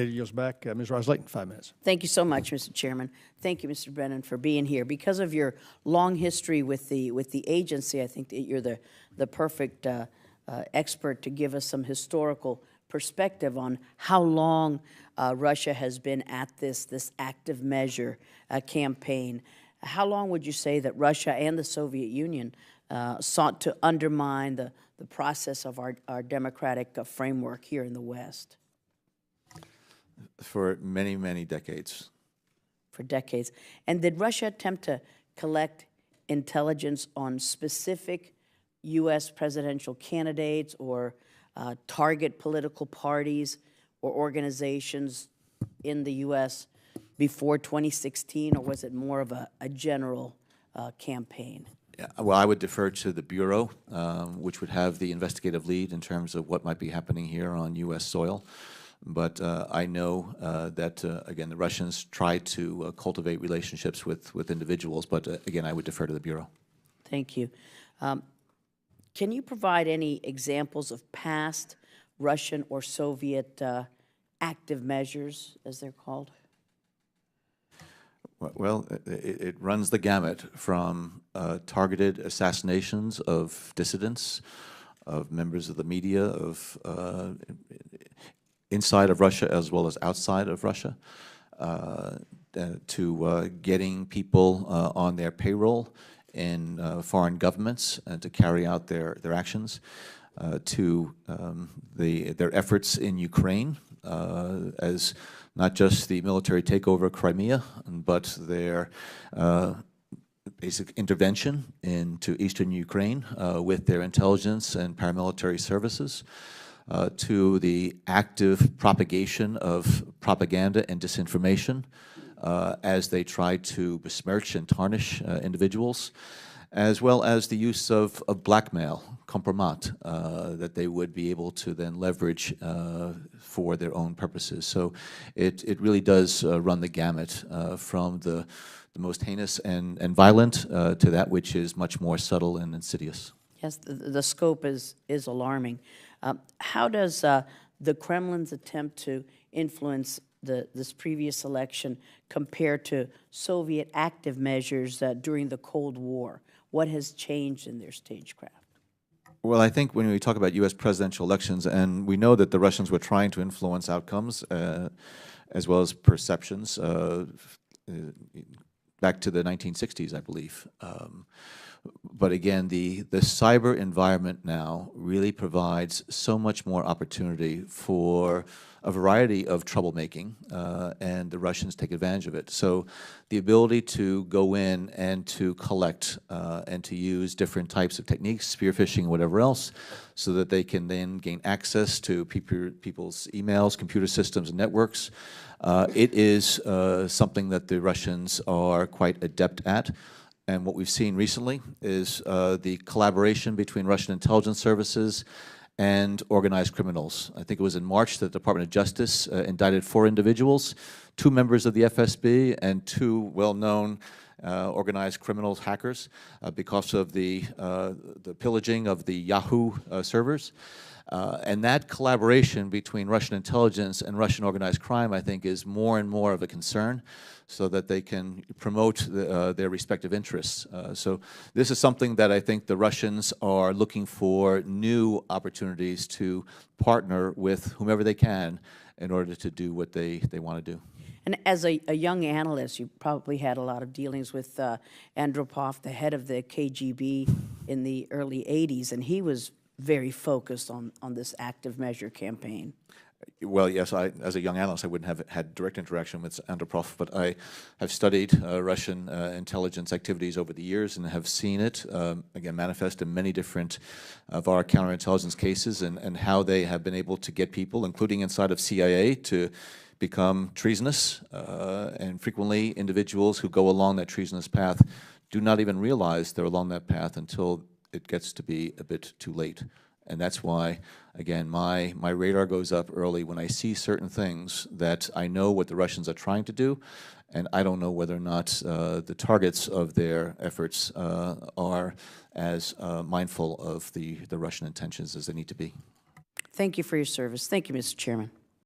Yields back. Ms. Ros-Lehtinen, 5 minutes. Thank you so much, Mr. Chairman. Thank you, Mr. Brennan, for being here. Because of your long history with the agency, I think that you're the perfect expert to give us some historical perspective on how long Russia has been at this active measure campaign. How long would you say that Russia and the Soviet Union sought to undermine the process of our democratic framework here in the West? For many, many decades. For decades. And did Russia attempt to collect intelligence on specific U.S. presidential candidates or target political parties or organizations in the U.S. before 2016, or was it more of a general campaign? Yeah, well, I would defer to the Bureau, which would have the investigative lead in terms of what might be happening here on U.S. soil. But I know that, again, the Russians try to cultivate relationships with individuals, but again, I would defer to the Bureau. Thank you. Can you provide any examples of past Russian or Soviet active measures, as they're called? Well, it runs the gamut from targeted assassinations of dissidents, of members of the media, of inside of Russia as well as outside of Russia, to getting people on their payroll in foreign governments to carry out their actions, to their efforts in Ukraine as not just the military takeover of Crimea, but their basic intervention into eastern Ukraine with their intelligence and paramilitary services, to the active propagation of propaganda and disinformation as they try to besmirch and tarnish individuals, as well as the use of blackmail, compromat, that they would be able to then leverage for their own purposes. So it really does run the gamut from the most heinous and violent to that which is much more subtle and insidious. Yes, the scope is alarming. How does the Kremlin's attempt to influence this previous election compare to Soviet active measures during the Cold War? What has changed in their stagecraft? Well, I think when we talk about U.S. presidential elections, and we know that the Russians were trying to influence outcomes as well as perceptions back to the 1960s, I believe. But again, the cyber environment now really provides so much more opportunity for a variety of troublemaking, and the Russians take advantage of it. So the ability to go in and to collect and to use different types of techniques, spear phishing, whatever else, so that they can then gain access to people's emails, computer systems, and networks. It is something that the Russians are quite adept at. And what we've seen recently is the collaboration between Russian intelligence services and organized criminals. I think it was in March that the Department of Justice indicted 4 individuals, 2 members of the FSB and 2 well-known organized criminals, hackers, because of the pillaging of the Yahoo servers. And that collaboration between Russian intelligence and Russian organized crime, I think, is more and more of a concern, so that they can promote their respective interests. So this is something that I think the Russians are looking for new opportunities to partner with whomever they can in order to do what they want to do. And as a young analyst, you probably had a lot of dealings with Andropov, the head of the KGB in the early 80s, and he was very focused on this active measure campaign. Well, yes, as a young analyst, I wouldn't have had direct interaction with Andropov, but I have studied Russian intelligence activities over the years and have seen it, again, manifest in many different of our counterintelligence cases, and how they have been able to get people, including inside of CIA, to become treasonous, and frequently individuals who go along that treasonous path do not even realize they're along that path until it gets to be a bit too late. And that's why, again, my radar goes up early when I see certain things that I know what the Russians are trying to do, and I don't know whether or not the targets of their efforts are as mindful of the Russian intentions as they need to be. Thank you for your service. Thank you, Mr. Chairman.